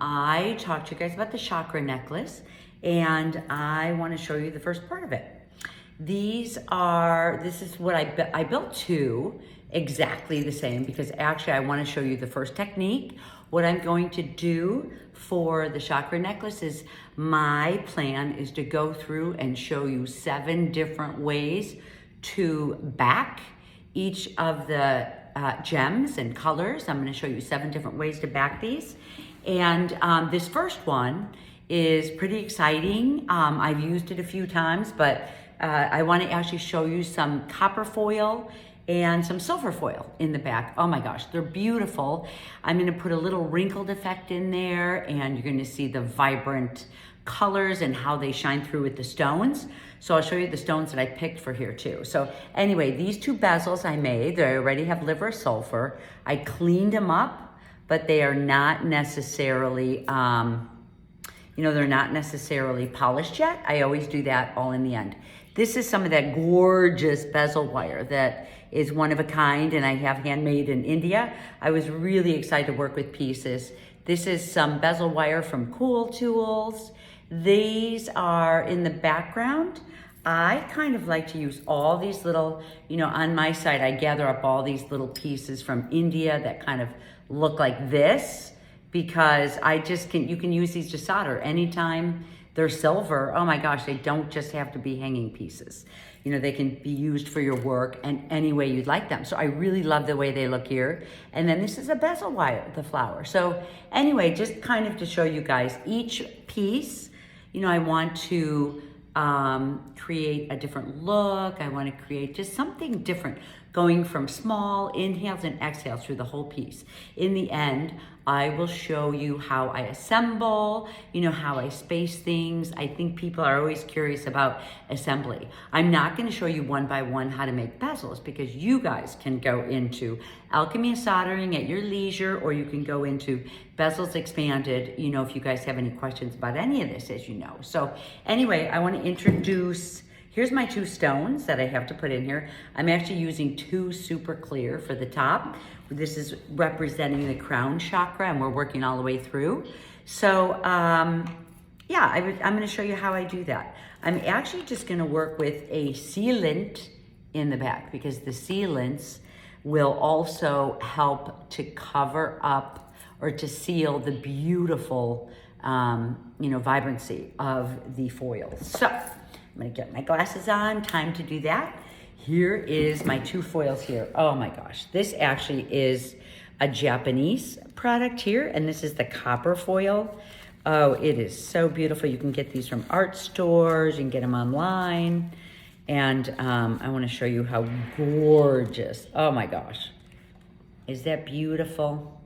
I talked to you guys about the chakra necklace, and I want to show you the first part of it. This is what I built two exactly the same, because actually I want to show you the first technique. What I'm going to do for the chakra necklace is, my plan is to go through and show you 7 different ways to back each of the gems and colors. I'm going to show you 7 different ways to back these. And this first one is pretty exciting. I've used it a few times, but I want to actually show you some copper foil and some silver foil in the back. Oh my gosh, they're beautiful. I'm going to put a little wrinkled effect in there, and you're going to see the vibrant colors and how they shine through with the stones. So I'll show you the stones that I picked for here too. So anyway, these 2 bezels I made, they already have liver sulfur. I cleaned them up, but they are not necessarily, they're not necessarily polished yet. I always do that all in the end. This is some of that gorgeous bezel wire that is one of a kind, and I have handmade in India. I was really excited to work with pieces. This is some bezel wire from Cool Tools. These are in the background. I kind of like to use all these little, on my site, I gather up all these little pieces from India that kind of look like this, because you can use these to solder anytime. They're silver. Oh my gosh, they don't just have to be hanging pieces. They can be used for your work and any way you'd like them. So I really love the way they look here. And then this is a bezel wire, the flower. So anyway, just kind of to show you guys each piece, I want to create a different look. I want to create just something different, going from small inhales and exhales through the whole piece. In the end, I will show you how I assemble, how I space things. I think people are always curious about assembly. I'm not going to show you one by one how to make bezels, because you guys can go into alchemy and soldering at your leisure, or you can go into Bezels Expanded, if you guys have any questions about any of this, as you know. So anyway, I want to introduce, here's my 2 stones that I have to put in here. I'm actually using 2 super clear for the top. This is representing the crown chakra, and we're working all the way through. So I'm going to show you how I do that. I'm actually just going to work with a sealant in the back, because the sealants will also help to cover up or to seal the beautiful, vibrancy of the foils. So I'm going to get my glasses on. Time to do that. Here is my 2 foils here. Oh my gosh. This actually is a Japanese product here, and this is the copper foil. Oh, it is so beautiful. You can get these from art stores. You can get them online. And I want to show you how gorgeous. Oh my gosh. Is that beautiful?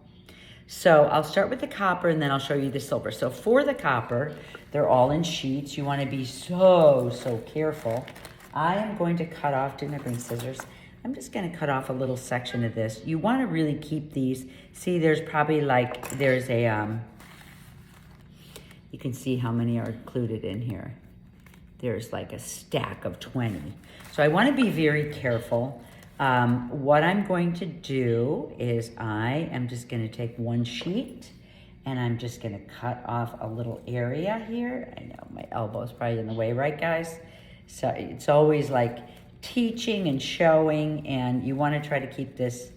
So I'll start with the copper, and then I'll show you the silver. So for the copper, they're all in sheets. You want to be so careful. I am going to cut off, didn't I bring scissors? I'm just going to cut off a little section of this. You want to really keep these. See, there's probably there's a, you can see how many are included in here. There's like a stack of 20. So I want to be very careful. What I'm going to do is I am just going to take 1 sheet, and I'm just going to cut off a little area here. I know my elbow's probably in the way, right guys? So it's always like teaching and showing, and you want to try to keep this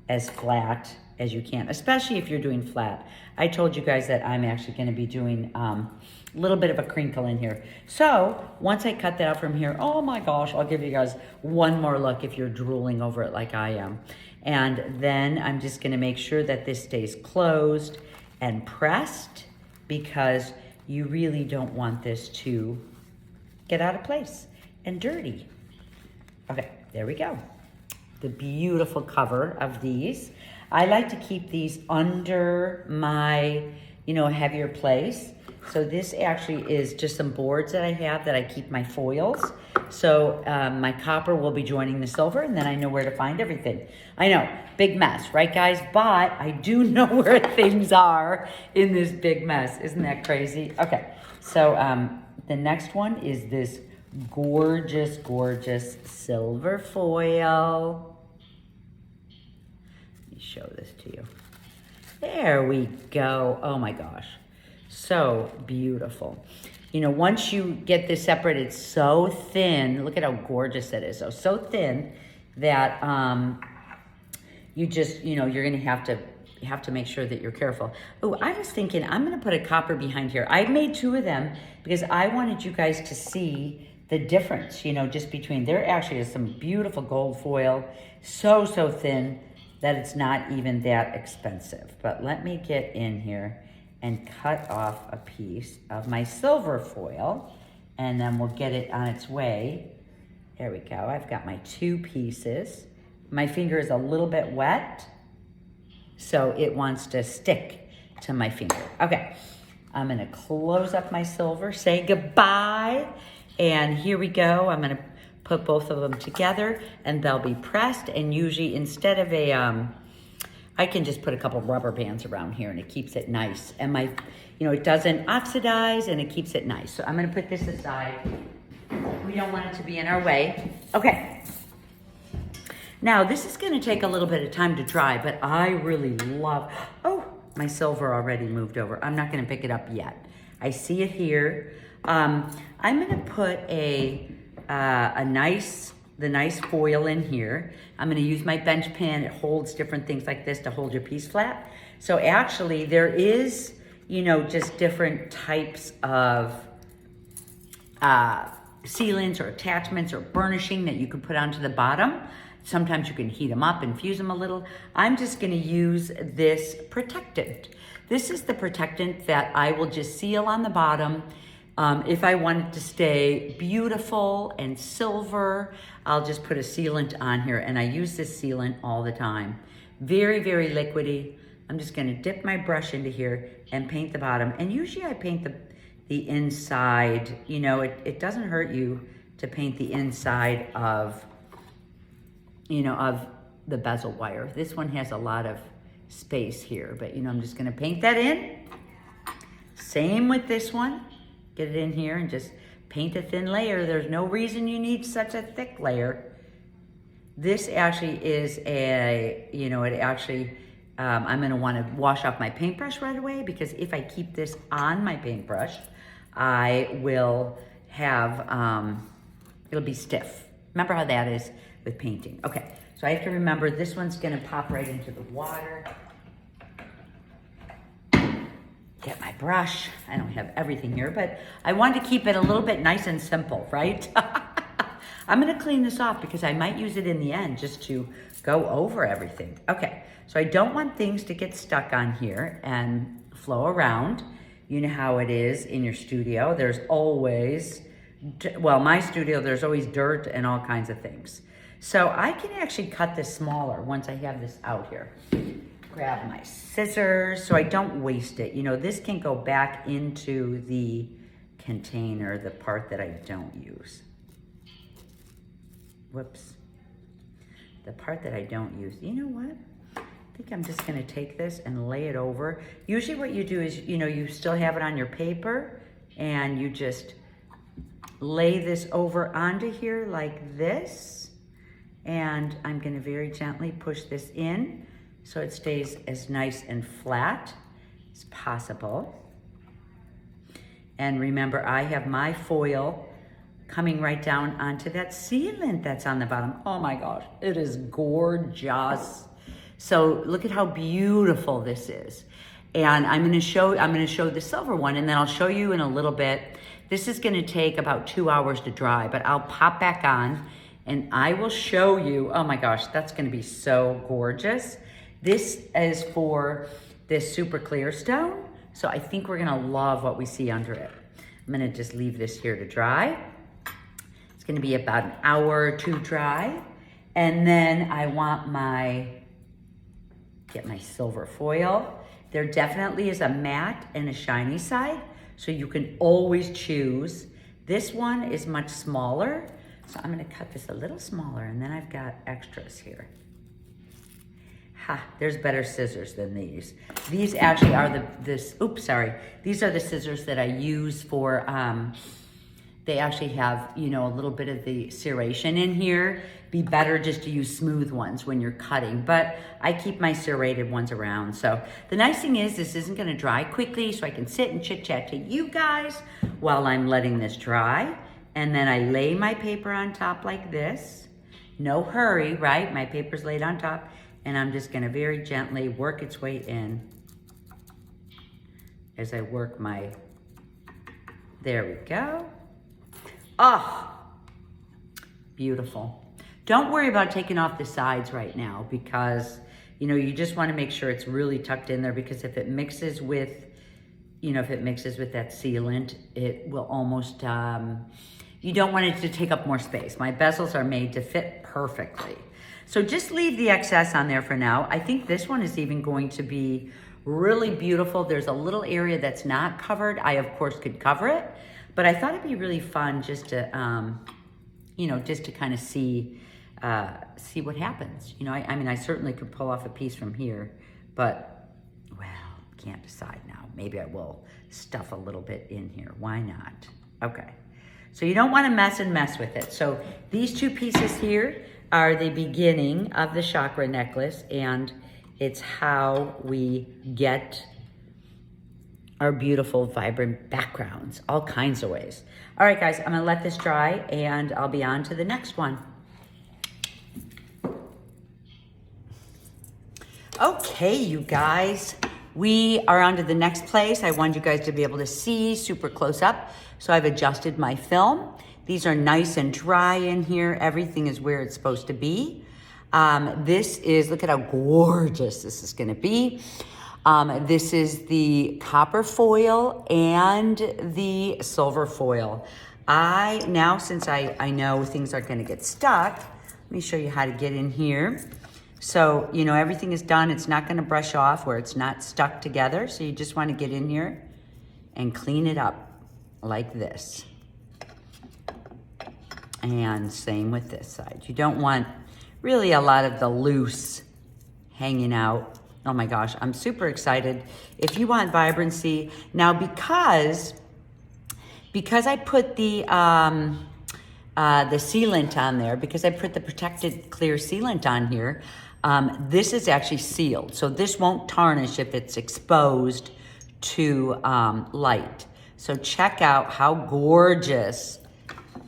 as flat as you can, especially if you're doing flat. I told you guys that I'm actually going to be doing a little bit of a crinkle in here. So once I cut that out from here, oh my gosh, I'll give you guys one more look if you're drooling over it like I am. And then I'm just going to make sure that this stays closed and pressed, because you really don't want this to get out of place and dirty. Okay, there we go. The beautiful cover of these. I like to keep these under my, heavier place. So this actually is just some boards that I have that I keep my foils. So my copper will be joining the silver, and then I know where to find everything. I know, big mess, right guys? But I do know where things are in this big mess. Isn't that crazy? Okay, so the next one is this gorgeous, gorgeous silver foil. Let me show this to you. There we go. Oh my gosh. So beautiful. You know, once you get this separate, it's so thin. Look at how gorgeous it is. So thin that you just, you know, you're gonna have to make sure that you're careful. Oh, I was thinking I'm gonna put a copper behind here. I made 2 of them because I wanted you guys to see the difference, you know, just between, there actually is some beautiful gold foil, so thin that it's not even that expensive. But let me get in here and cut off a piece of my silver foil, and then we'll get it on its way. There we go, I've got my 2 pieces. My finger is a little bit wet, so it wants to stick to my finger. Okay, I'm gonna close up my silver, say goodbye, and here we go. I'm gonna put both of them together and they'll be pressed, and usually instead of a, I can just put a couple of rubber bands around here and it keeps it nice. And my, you know, it doesn't oxidize and it keeps it nice. So I'm gonna put this aside. We don't want it to be in our way. Okay. Now this is gonna take a little bit of time to dry, but I really love, oh, my silver already moved over. I'm not gonna pick it up yet. I see it here. I'm gonna put the nice foil in here. I'm gonna use my bench pan. It holds different things like this to hold your piece flat. So actually there is, you know, just different types of sealants or attachments or burnishing that you can put onto the bottom. Sometimes you can heat them up, infuse them a little. I'm just gonna use this protectant. This is the protectant that I will just seal on the bottom. If I want it to stay beautiful and silver, I'll just put a sealant on here, and I use this sealant all the time. Very, very liquidy. I'm just gonna dip my brush into here and paint the bottom. And usually I paint the inside. You know, it doesn't hurt you to paint the inside of, you know, of the bezel wire. This one has a lot of space here, but you know, I'm just gonna paint that in. Same with this one. Get it in here and just paint a thin layer. There's no reason you need such a thick layer. This actually is a, you know, it actually, I'm gonna wanna wash off my paintbrush right away, because if I keep this on my paintbrush, I will have, it'll be stiff. Remember how that is with painting. Okay, so I have to remember this one's gonna pop right into the water. Get my brush. I don't have everything here, but I wanted to keep it a little bit nice and simple, right? I'm gonna clean this off because I might use it in the end just to go over everything. Okay, so I don't want things to get stuck on here and flow around. You know how it is in your studio. There's always, well, my studio, there's always dirt and all kinds of things. So I can actually cut this smaller once I have this out here. Grab my scissors so I don't waste it. You know, this can go back into the container, the part that I don't use. Whoops. The part that I don't use. You know what? I think I'm just gonna take this and lay it over. Usually what you do is, you know, you still have it on your paper and you just lay this over onto here like this. And I'm gonna very gently push this in so it stays as nice and flat as possible. And remember, I have my foil coming right down onto that sealant that's on the bottom. Oh my gosh, it is gorgeous. So look at how beautiful this is. And I'm gonna show the silver one, and then I'll show you in a little bit. This is gonna take about 2 hours to dry, but I'll pop back on and I will show you. Oh my gosh, that's gonna be so gorgeous. This is for this super clear stone. So I think we're gonna love what we see under it. I'm gonna just leave this here to dry. It's gonna be about an hour or two dry. And then I want get my silver foil. There definitely is a matte and a shiny side, so you can always choose. This one is much smaller, so I'm gonna cut this a little smaller, and then I've got extras here. Ha, there's better scissors than these. These actually are these are the scissors that I use for they actually have, you know, a little bit of the serration in here. Be better just to use smooth ones when you're cutting, but I keep my serrated ones around. So the nice thing is this isn't gonna dry quickly, so I can sit and chit chat to you guys while I'm letting this dry. And then I lay my paper on top like this. No hurry, right? My paper's laid on top, and I'm just gonna very gently work its way in as I work my, there we go. Oh, beautiful. Don't worry about taking off the sides right now because, you know, you just want to make sure it's really tucked in there, because if it mixes with, you know, if it mixes with that sealant, it will almost, you don't want it to take up more space. My bezels are made to fit perfectly. So just leave the excess on there for now. I think this one is even going to be really beautiful. There's a little area that's not covered. I, of course, could cover it, but I thought it'd be really fun just to, you know, just to kind of see what happens. You know, I mean, I certainly could pull off a piece from here, but, well, can't decide now. Maybe I will stuff a little bit in here. Why not? Okay. So you don't want to mess with it. So these two pieces here are the beginning of the chakra necklace, and it's how we get our beautiful, vibrant backgrounds, all kinds of ways. All right, guys, I'm gonna let this dry and I'll be on to the next one. Okay, you guys, we are on to the next place. I want you guys to be able to see super close up. So I've adjusted my film. These are nice and dry in here. Everything is where it's supposed to be. This is, look at how gorgeous this is gonna be. This is the copper foil and the silver foil. Now since I know things are gonna get stuck, let me show you how to get in here. So, you know, everything is done. It's not gonna brush off where it's not stuck together. So you just wanna get in here and clean it up like this. And same with this side. You don't want really a lot of the loose hanging out. Oh my gosh, I'm super excited. If you want vibrancy, now because I put the sealant on there, because I put the protected clear sealant on here, this is actually sealed. So this won't tarnish if it's exposed to light. So check out how gorgeous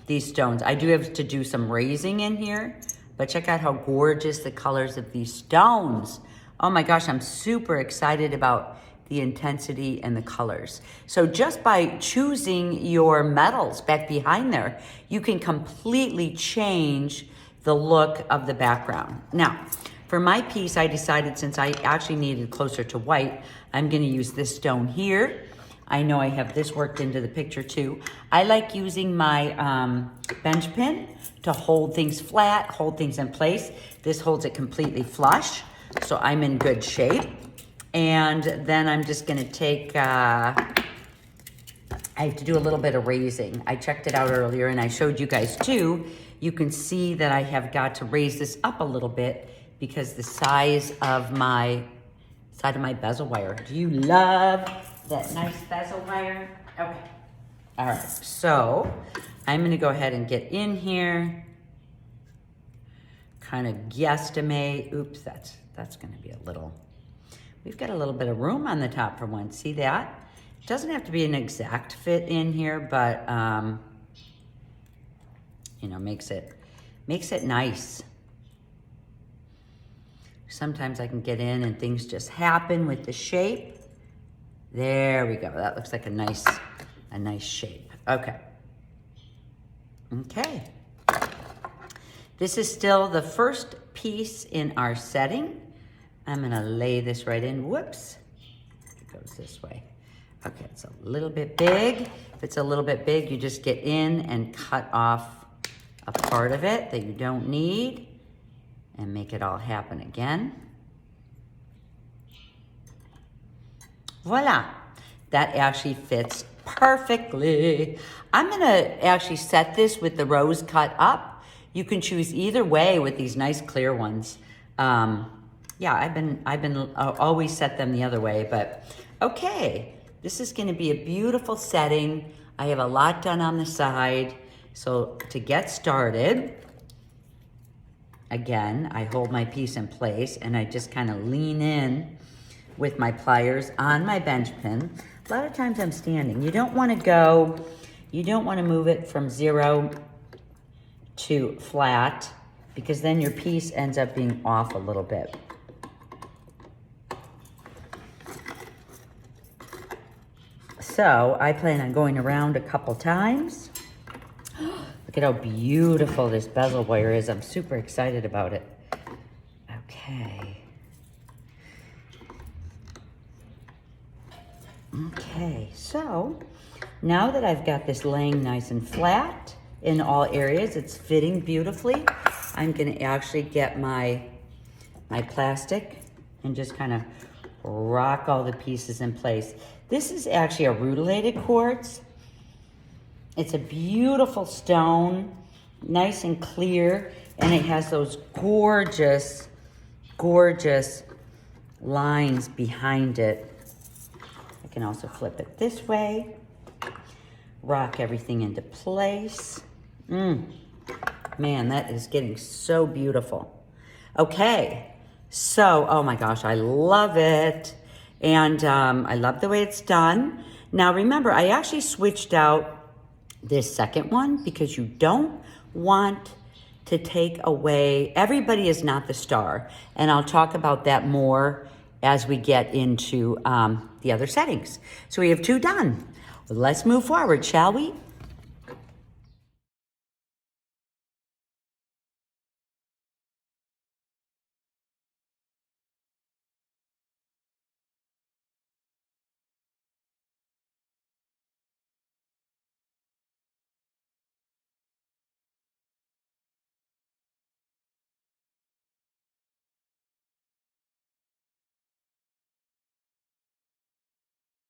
these stones. I do have to do some raising in here, but check out how gorgeous the colors of these stones. Oh my gosh, I'm super excited about the intensity and the colors. So just by choosing your metals back behind there, you can completely change the look of the background. Now, for my piece, I decided since I actually needed closer to white, I'm gonna use this stone here. I know I have this worked into the picture too. I like using my bench pin to hold things flat, hold things in place. This holds it completely flush, so I'm in good shape. And then I'm just gonna take, I have to do a little bit of raising. I checked it out earlier and I showed you guys too. You can see that I have got to raise this up a little bit because the size of my bezel wire. Do you love that nice bezel wire? Okay. All right, so I'm gonna go ahead and get in here, kind of guesstimate. Oops, that's gonna be a little, we've got a little bit of room on the top for one. See that? It doesn't have to be an exact fit in here, but you know, makes it nice. Sometimes I can get in and things just happen with the shape. There we go. That looks like a nice shape. Okay. Okay. This is still the first piece in our setting. I'm gonna lay this right in. Whoops. It goes this way. Okay, it's a little bit big. If it's a little bit big, you just get in and cut off a part of it that you don't need and make it all happen again. Voila, that actually fits perfectly. I'm gonna actually set this with the rose cut up. You can choose either way with these nice clear ones. Yeah, I've been always set them the other way, but okay. This is gonna be a beautiful setting. I have a lot done on the side. So to get started, again, I hold my piece in place and I just kind of lean in with my pliers on my bench pin. A lot of times I'm standing. You don't want to move it from 0 to flat, because then your piece ends up being off a little bit. So I plan on going around a couple times. Look at how beautiful this bezel wire is. I'm super excited about it. Okay. Okay, so now that I've got this laying nice and flat in all areas, it's fitting beautifully, I'm gonna actually get my plastic and just kind of rock all the pieces in place. This is actually a rutilated quartz. It's a beautiful stone, nice and clear, and it has those gorgeous, gorgeous lines behind it. I can also flip it this way, rock everything into place. Man, that is getting so beautiful. Okay, so, oh my gosh, I love it. And I love the way it's done. Now remember, I actually switched out this second one because you don't want to take away, everybody is not the star. And I'll talk about that more as we get into the other settings. So we have 2 done. Let's move forward, shall we?